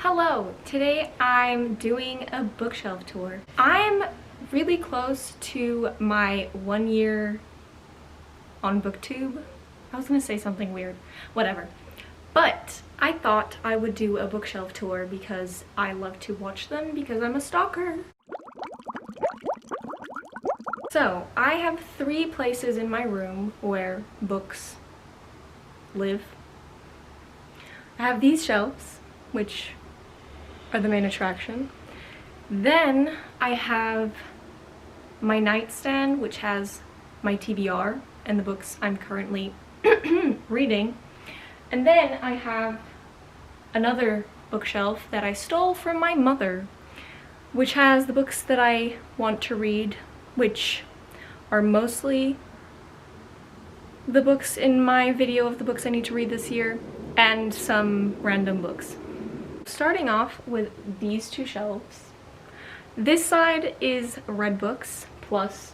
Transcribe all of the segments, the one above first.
Hello! Today I'm doing a bookshelf tour. I'm really close to my 1 year on BookTube. I was gonna say something weird. Whatever. But I thought I would do a bookshelf tour because I love to watch them because I'm a stalker. So, I have 3 places in my room where books live. I have these shelves, which are the main attraction. Then I have my nightstand, which has my TBR and the books I'm currently reading. And then I have another bookshelf that I stole from my mother, which has the books that I want to read, which are mostly the books in my video of the books I need to read this year, and some random books. Starting off with these 2 shelves. This side is read books, plus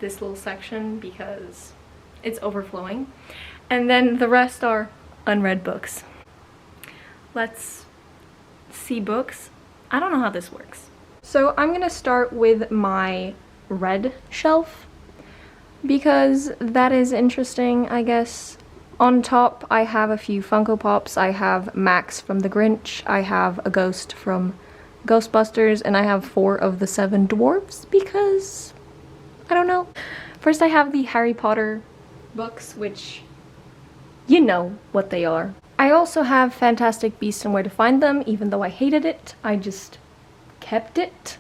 this little section because it's overflowing. And then the rest are unread books. Let's see books. I don't know how this works. So I'm gonna start with my read shelf because that is interesting, I guess. On top, I have a few Funko Pops. I have Max from The Grinch, I have a ghost from Ghostbusters, and I have 4 of the 7 dwarves because, I don't know. First I have the Harry Potter books, which you know what they are. I also have Fantastic Beasts and Where to Find Them, even though I hated it, I just kept it.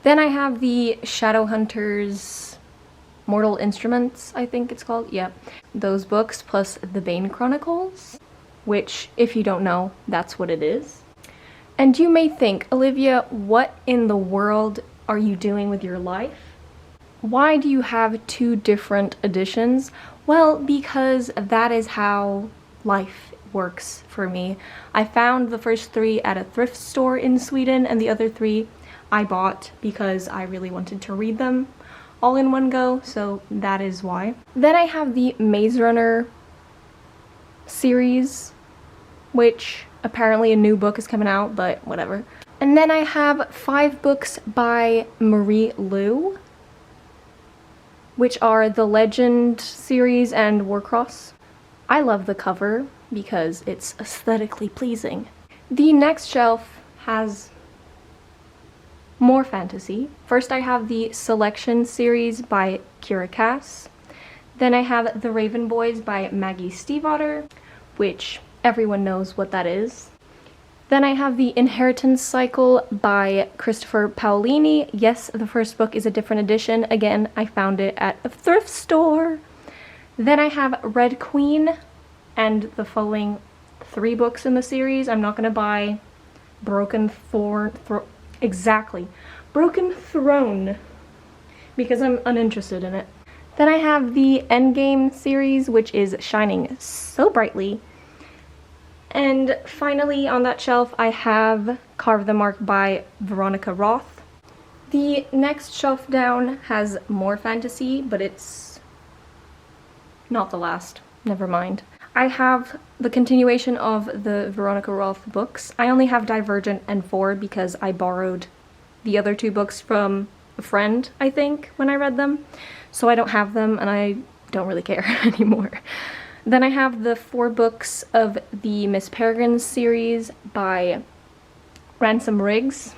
Then I have the Shadowhunters Mortal Instruments, I think it's called, yeah. Those books, plus the Bane Chronicles, which, if you don't know, that's what it is. And you may think, Olivia, what in the world are you doing with your life? Why do you have 2 different editions? Well, because that is how life works for me. I found the first 3 at a thrift store in Sweden, and the other 3 I bought because I really wanted to read them all in one go, so that is why. Then I have the Maze Runner series, which apparently a new book is coming out, but whatever. And then I have 5 books by Marie Lu, which are the Legend series and Warcross. I love the cover because it's aesthetically pleasing. The next shelf has more fantasy. First I have the Selection series by Kira Cass. Then I have The Raven Boys by Maggie Stiefvater, which everyone knows what that is. Then I have The Inheritance Cycle by Christopher Paolini. Yes, the first book is a different edition. Again, I found it at a thrift store. Then I have Red Queen and the following 3 books in the series. I'm not gonna buy Broken Throne because I'm uninterested in it. Then I have the Endgame series, which is shining so brightly. And finally on that shelf I have Carve the Mark by Veronica Roth. The next shelf down has more fantasy, but it's not the last. Never mind. I have the continuation of the Veronica Roth books. I only have Divergent and 4 because I borrowed the other 2 books from a friend, I think, when I read them. So I don't have them and I don't really care anymore. Then I have the 4 books of the Miss Peregrine series by Ransom Riggs,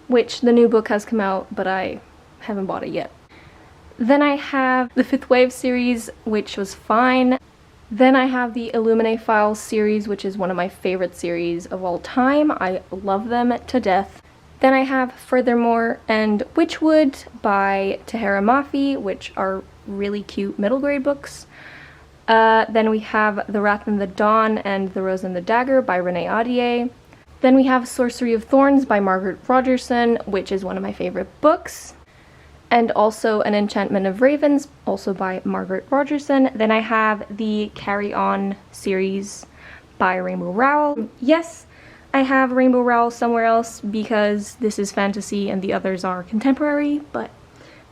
which the new book has come out, but I haven't bought it yet. Then I have the 5th Wave series, which was fine. Then I have the Illuminae Files series, which is one of my favorite series of all time. I love them to death. Then I have Furthermore and Witchwood by Tahera Mafi, which are really cute middle grade books. Then we have The Wrath and the Dawn and The Rose and the Dagger by Renee Audier. Then we have Sorcery of Thorns by Margaret Rogerson, which is one of my favorite books. And also An Enchantment of Ravens, also by Margaret Rogerson. Then I have the Carry On series by Rainbow Rowell. Yes, I have Rainbow Rowell somewhere else because this is fantasy and the others are contemporary, but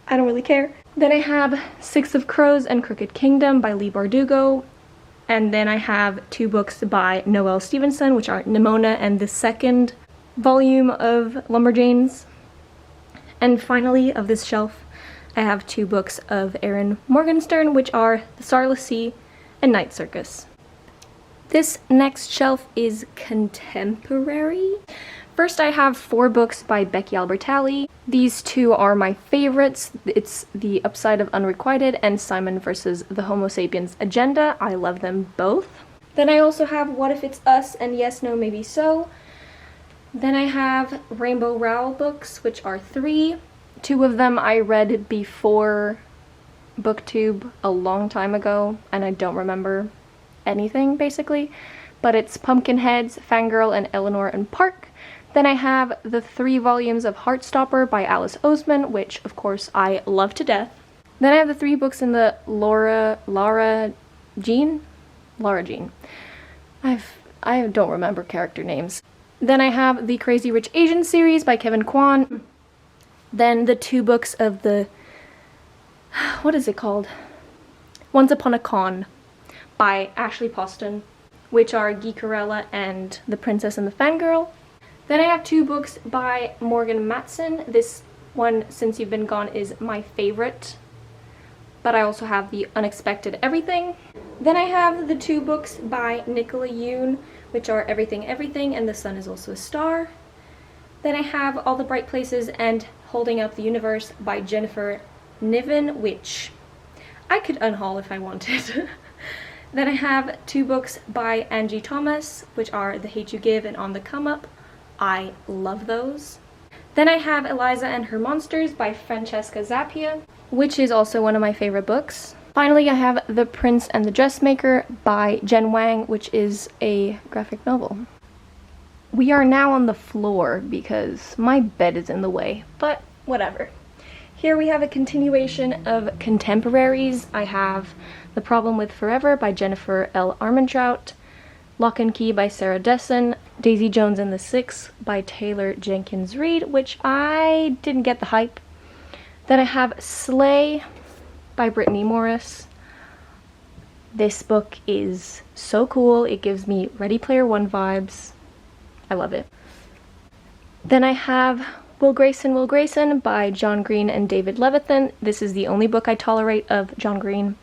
I don't really care. Then I have Six of Crows and Crooked Kingdom by Leigh Bardugo. And then I have 2 books by Noelle Stevenson, which are Nimona and the second volume of Lumberjanes. And finally, of this shelf, I have 2 books of Erin Morgenstern, which are The Starless Sea and Night Circus. This next shelf is contemporary. First, I have 4 books by Becky Albertalli. These 2 are my favorites. It's The Upside of Unrequited and Simon vs. the Homo Sapiens Agenda. I love them both. Then I also have What If It's Us and Yes, No, Maybe So. Then I have Rainbow Rowell books, which are 3. 2 of them I read before BookTube a long time ago, and I don't remember anything, basically. But it's Pumpkinheads, Fangirl, and Eleanor and Park. Then I have the 3 volumes of Heartstopper by Alice Oseman, which, of course, I love to death. Then I have the 3 books in the Lara Jean. I don't remember character names. Then I have the Crazy Rich Asian series by Kevin Kwan. Then the 2 books of the, what is it called? Once Upon a Con by Ashley Poston, which are Geekerella and The Princess and the Fangirl. Then I have 2 books by Morgan Matson. This one, Since You've Been Gone, is my favorite. But I also have The Unexpected Everything. Then I have the 2 books by Nicola Yoon, which are Everything Everything and The Sun Is Also a Star. Then I have All the Bright Places and Holding Up the Universe by Jennifer Niven, which I could unhaul if I wanted. Then I have 2 books by Angie Thomas, which are The Hate You Give and On the Come Up. I love those. Then I have Eliza and Her Monsters by Francesca Zappia, which is also one of my favorite books. Finally, I have The Prince and the Dressmaker by Jen Wang, which is a graphic novel. We are now on the floor because my bed is in the way, but whatever. Here we have a continuation of contemporaries. I have The Problem with Forever by Jennifer L. Armentrout, Lock and Key by Sarah Dessen, Daisy Jones and the Six by Taylor Jenkins Reid, which I didn't get the hype. Then I have Slay by Brittany Morris. This book is so cool. It gives me Ready Player One vibes. I love it. Then I have Will Grayson by John Green and David Levithan. This is the only book I tolerate of John Green.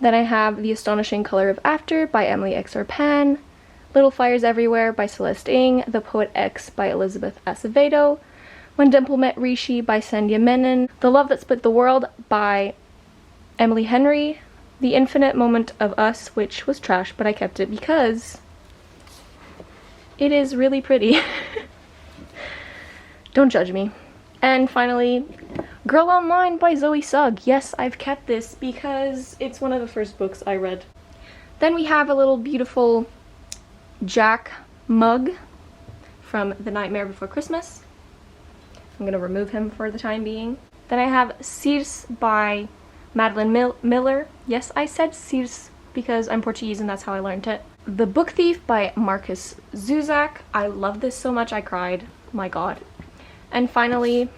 Then I have The Astonishing Color of After by Emily X. Pan, Little Fires Everywhere by Celeste Ng, The Poet X by Elizabeth Acevedo, When Dimple Met Rishi by Sandhya Menon, The Love That Split the World by Emily Henry, The Infinite Moment of Us, which was trash, but I kept it because it is really pretty. Don't judge me. And finally, Girl Online by Zoe Sugg. Yes, I've kept this because it's one of the first books I read. Then we have a little beautiful Jack mug from The Nightmare Before Christmas. I'm gonna remove him for the time being. Then I have Circe by Madeline Miller. Yes, I said Circe because I'm Portuguese and that's how I learned it. The Book Thief by Marcus Zuzak. I love this so much I cried. My god. And finally,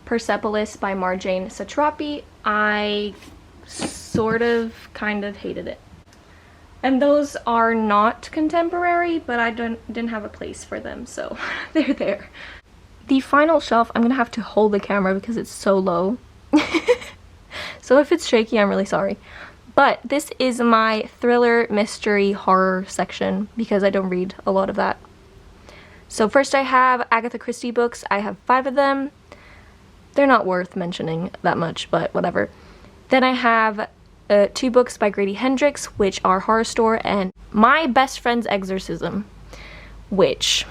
Persepolis by Marjane Satrapi. I kind of hated it. And those are not contemporary, but I didn't have a place for them, so they're there. The final shelf, I'm gonna have to hold the camera because it's so low. So if it's shaky, I'm really sorry. But this is my thriller, mystery, horror section because I don't read a lot of that. So first I have Agatha Christie books. I have 5 of them. They're not worth mentioning that much, but whatever. Then I have 2 books by Grady Hendrix, which are Horror Store and My Best Friend's Exorcism, which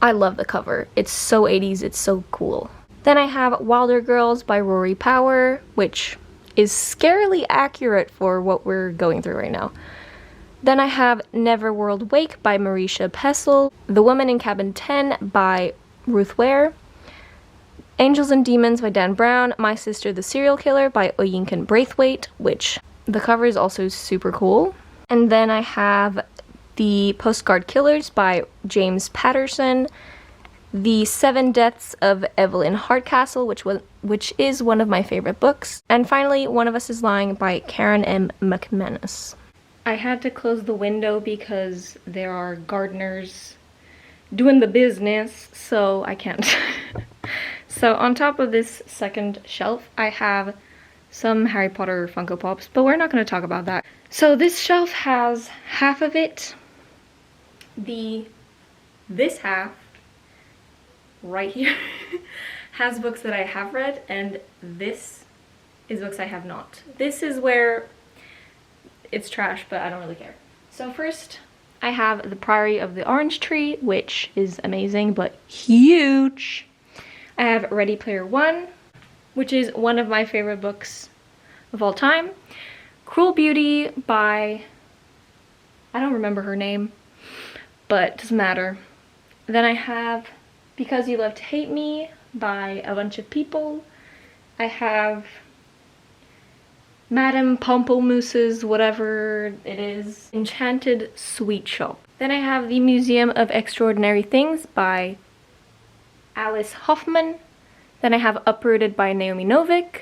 I love the cover. It's so 80s, it's so cool. Then I have Wilder Girls by Rory Power, which is scarily accurate for what we're going through right now. Then I have Neverworld Wake by Marisha Pessel, The Woman in Cabin 10 by Ruth Ware, Angels and Demons by Dan Brown, My Sister the Serial Killer by Oyinkan Braithwaite, which the cover is also super cool. And then I have The Postcard Killers by James Patterson, The Seven Deaths of Evelyn Hardcastle, which is one of my favorite books. And finally, One of Us is Lying by Karen M. McManus. I had to close the window because there are gardeners doing the business, so I can't. So on top of this second shelf, I have some Harry Potter Funko Pops, but we're not going to talk about that. So this shelf has half of it, this half right here has books that I have read, and this is books I have not. This is where it's trash, but I don't really care. So first, I have The Priory of the Orange Tree, which is amazing, but huge. I have Ready Player One, which is one of my favorite books of all time. Cruel Beauty by, I don't remember her name, but it doesn't matter. Then I have Because You Love to Hate Me by a bunch of people. I have Madame Pamplemouse's, whatever it is, Enchanted Sweet Shop. Then I have The Museum of Extraordinary Things by Alice Hoffman. Then I have Uprooted by Naomi Novik,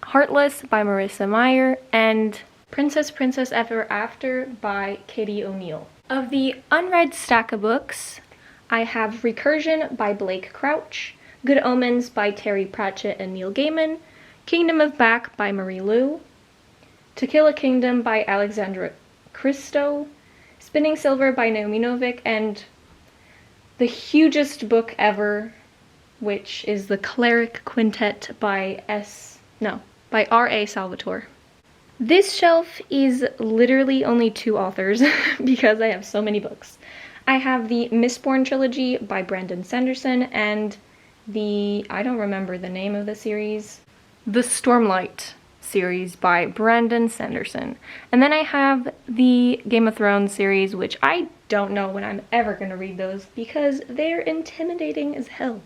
Heartless by Marissa Meyer, and Princess Ever After by Katie O'Neill. Of the unread stack of books, I have Recursion by Blake Crouch, Good Omens by Terry Pratchett and Neil Gaiman, Kingdom of Back by Marie Lu, To Kill a Kingdom by Alexandra Christo, Spinning Silver by Naomi Novik, and the hugest book ever, which is The Cleric Quintet by R.A. Salvatore. This shelf is literally only 2 authors because I have so many books. I have the Mistborn Trilogy by Brandon Sanderson and I don't remember the name of the series, the Stormlight series by Brandon Sanderson. And then I have the Game of Thrones series, which I don't know when I'm ever going to read those because they're intimidating as hell.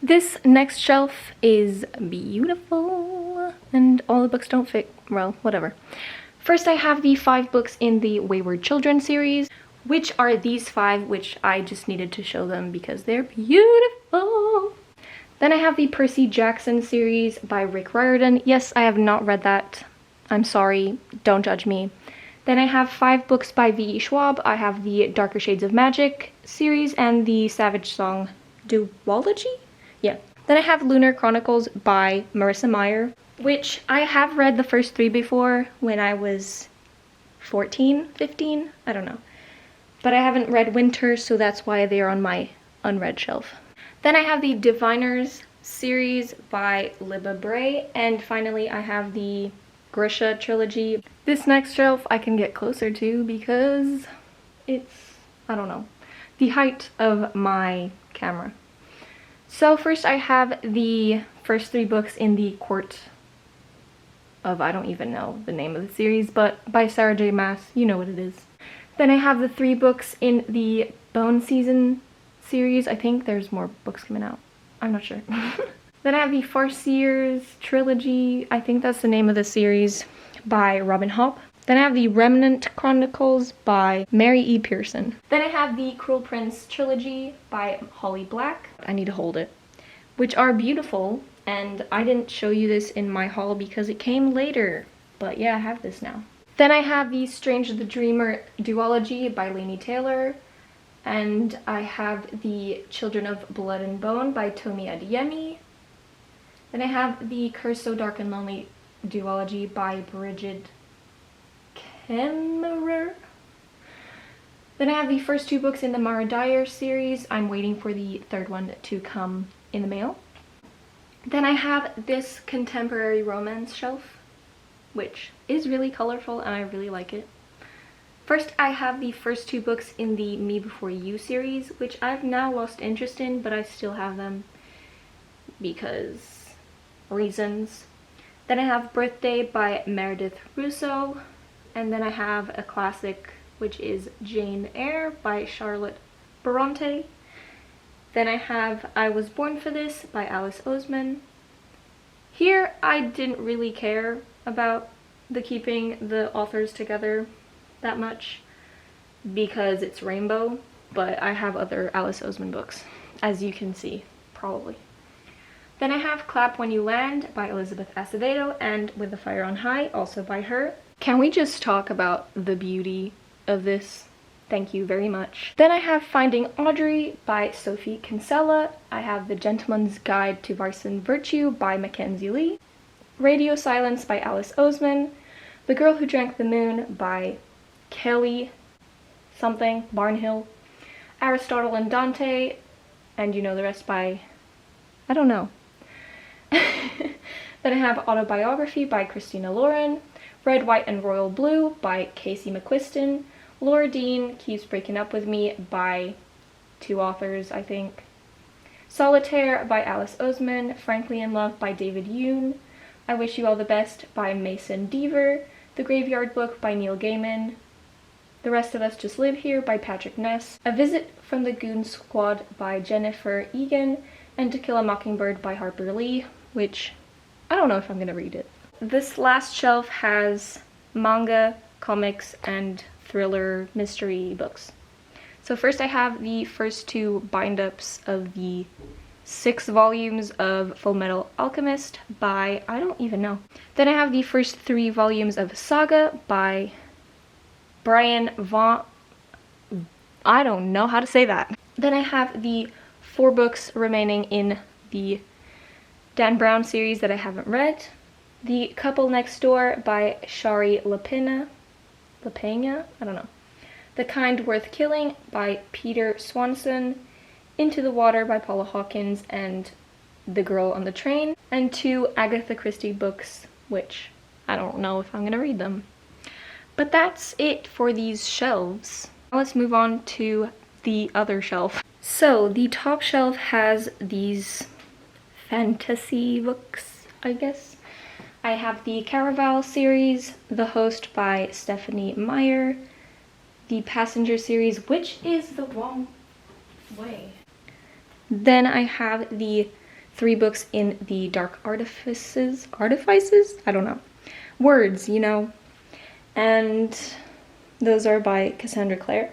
This next shelf is beautiful, and all the books don't fit, well, whatever. First I have the 5 books in the Wayward Children series, which are these 5, which I just needed to show them because they're beautiful. Then I have the Percy Jackson series by Rick Riordan. Yes, I have not read that. I'm sorry, don't judge me. Then I have 5 books by V.E. Schwab. I have the Darker Shades of Magic series and the Savage Song duology? Yeah. Then I have Lunar Chronicles by Marissa Meyer, which I have read the first 3 before when I was 14, 15, I don't know. But I haven't read Winter, so that's why they are on my unread shelf. Then I have the Diviners series by Libba Bray, and finally I have the Grisha Trilogy. This next shelf I can get closer to because it's, I don't know, the height of my camera. So first I have the first 3 books in the Court of, I don't even know the name of the series, but by Sarah J. Maas, you know what it is. Then I have the 3 books in the Bone Season series. I think there's more books coming out. I'm not sure. Then I have the Farseers Trilogy, I think that's the name of the series, by Robin Hobb. Then I have the Remnant Chronicles by Mary E. Pearson. Then I have the Cruel Prince Trilogy by Holly Black. I need to hold it. Which are beautiful, and I didn't show you this in my haul because it came later. But yeah, I have this now. Then I have the Strange the Dreamer duology by Laini Taylor. And I have the Children of Blood and Bone by Tomi Adeyemi. Then I have the Curse So Dark and Lonely duology by Bridget Kemmerer. Then I have the first 2 books in the Mara Dyer series. I'm waiting for the 3rd one to come in the mail. Then I have this contemporary romance shelf, which is really colorful and I really like it. First, I have the first 2 books in the Me Before You series, which I've now lost interest in, but I still have them because reasons. Then I have Birthday by Meredith Russo, and then I have a classic, which is Jane Eyre by Charlotte Bronte. Then I have I Was Born for This by Alice Oseman. Here, I didn't really care about keeping the authors together that much because it's rainbow, but I have other Alice Oseman books. as you can see, probably. Then I have Clap When You Land by Elizabeth Acevedo and With the Fire on High, also by her. Can we just talk about the beauty of this? Thank you very much. Then I have Finding Audrey by Sophie Kinsella. I have The Gentleman's Guide to Vice and Virtue by Mackenzie Lee. Radio Silence by Alice Oseman. The Girl Who Drank the Moon by Kelly something, Barnhill. Aristotle and Dante, and you know the rest by, I don't know. Then I have Autobiography by Christina Lauren. Red, White, and Royal Blue by Casey McQuiston. Laura Dean Keeps Breaking Up With Me by 2 authors, I think. Solitaire by Alice Oseman. Frankly in Love by David Yoon. I Wish You All the Best by Mason Deaver. The Graveyard Book by Neil Gaiman. The Rest of Us Just Live Here by Patrick Ness. A Visit from the Goon Squad by Jennifer Egan. And To Kill a Mockingbird by Harper Lee, which I don't know if I'm gonna read it. This last shelf has manga, comics, and thriller mystery books. So first I have the first 2 bind-ups of the 6 volumes of Full Metal Alchemist by, I don't even know. Then I have the first 3 volumes of Saga by Brian Vaughan, I don't know how to say that. Then I have the 4 books remaining in the Dan Brown series that I haven't read. The Couple Next Door by Shari Lapena, I don't know. The Kind Worth Killing by Peter Swanson. Into the Water by Paula Hawkins and The Girl on the Train. And 2 Agatha Christie books, which I don't know if I'm gonna read them. But that's it for these shelves. Now let's move on to the other shelf. So the top shelf has these fantasy books, I guess. I have the Caraval series, The Host by Stephanie Meyer, the Passenger series, which is the wrong way. Then I have the 3 books in the Dark Artifices? I don't know. Words, you know. And those are by Cassandra Clare.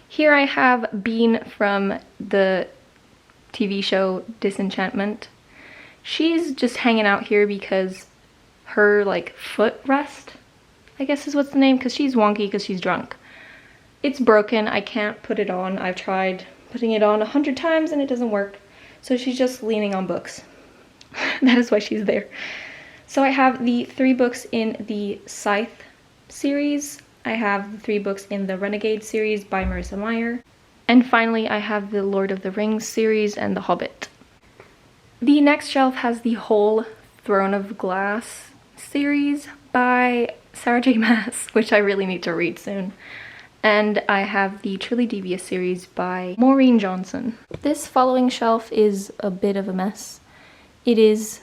Here I have Bean from the TV show Disenchantment. She's just hanging out here because her, like, footrest, I guess is what's the name, because she's wonky because she's drunk. It's broken. I can't put it on. I've tried putting it on 100 times and it doesn't work. So she's just leaning on books. That is why she's there. So I have the 3 books in the Scythe series. I have the 3 books in the Renegade series by Marissa Meyer. And finally, I have the Lord of the Rings series and The Hobbit. The next shelf has the whole Throne of Glass series by Sarah J. Maas, which I really need to read soon. And I have the Truly Devious series by Maureen Johnson. This following shelf is a bit of a mess. It is...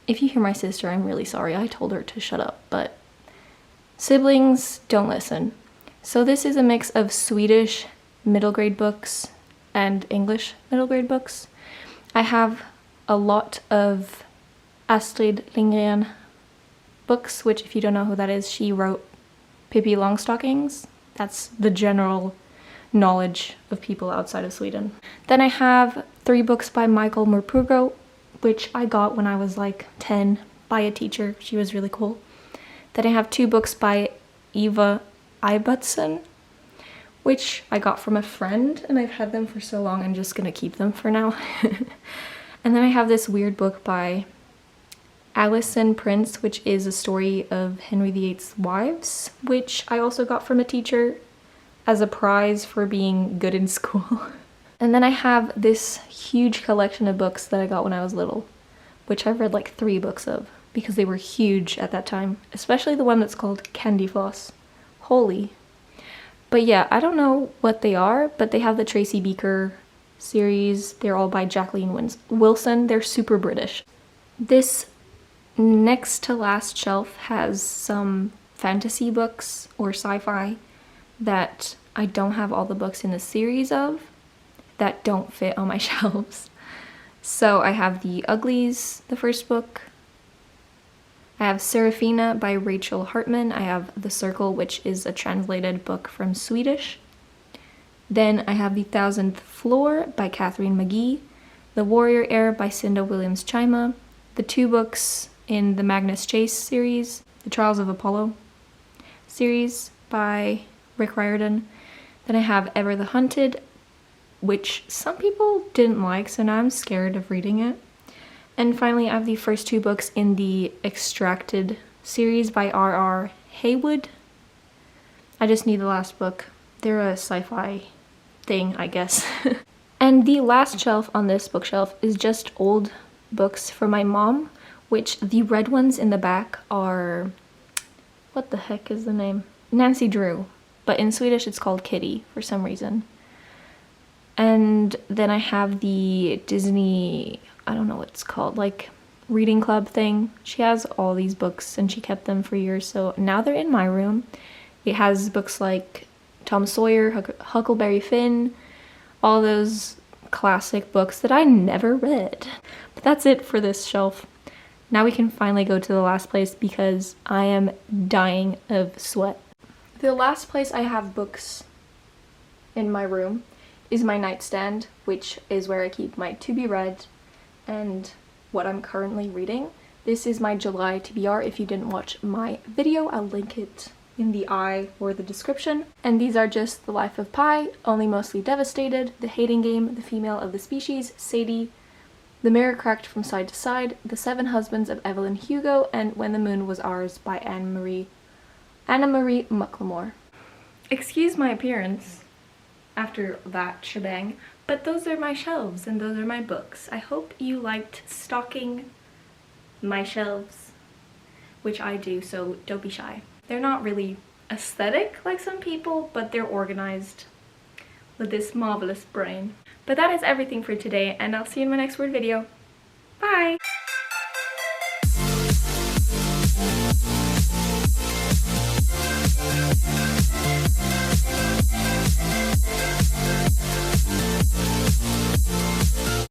If you hear my sister, I'm really sorry. I told her to shut up, but siblings don't listen. So this is a mix of Swedish middle grade books and English middle grade books. I have a lot of Astrid Lindgren books, which if you don't know who that is, she wrote Pippi Longstockings. That's the general knowledge of people outside of Sweden. Then I have 3 books by Michael Morpurgo, which I got when I was like 10 by a teacher. She was really cool. Then I have 2 books by Eva Ibbotson, which I got from a friend, and I've had them for so long I'm just gonna keep them for now. And then I have this weird book by Alison Prince, which is a story of Henry VIII's wives, which I also got from a teacher as a prize for being good in school. And then I have this huge collection of books that I got when I was little, which I've read like 3 books of because they were huge at that time, especially the one that's called Candy Floss. Holy. But yeah, I don't know what they are, but they have the Tracy Beaker series. They're all by Jacqueline Wilson. They're super British. This next to last shelf has some fantasy books or sci-fi that I don't have all the books in the series of that don't fit on my shelves. So I have The Uglies, the first book. I have Serafina by Rachel Hartman. I have The Circle, which is a translated book from Swedish. Then I have The Thousandth Floor by Catherine McGee, The Warrior Heir by Cinda Williams Chima, the 2 books in the Magnus Chase series, The Trials of Apollo series by Rick Riordan. Then I have Ever the Hunted, which some people didn't like, so now I'm scared of reading it. And finally, I have the first 2 books in the Extracted series by R.R. Haywood. I just need the last book. They're a sci-fi thing, I guess. And the last shelf on this bookshelf is just old books for my mom, which the red ones in the back are... what the heck is the name? Nancy Drew. But in Swedish it's called Kitty for some reason. And then I have the Disney, I don't know what it's called, like reading club thing. She has all these books and she kept them for years, so now they're in my room. It has books like Tom Sawyer, Huckleberry Finn, all those classic books that I never read. But that's it for this shelf. Now we can finally go to the last place because I am dying of sweat. The last place I have books in my room is my nightstand, which is where I keep my to-be-read and what I'm currently reading. This is my July TBR. If you didn't watch my video, I'll link it in the eye or the description. And these are just The Life of Pi, Only Mostly Devastated, The Hating Game, The Female of the Species, Sadie, The Mirror Cracked from Side to Side, The 7 Husbands of Evelyn Hugo, and When the Moon Was Ours by Anna Marie Mucklemore. Excuse my appearance after that shebang, but those are my shelves and those are my books. I hope you liked stalking my shelves, which I do, so don't be shy. They're not really aesthetic like some people, but they're organized with this marvelous brain. But that is everything for today, and I'll see you in my next word video. Bye!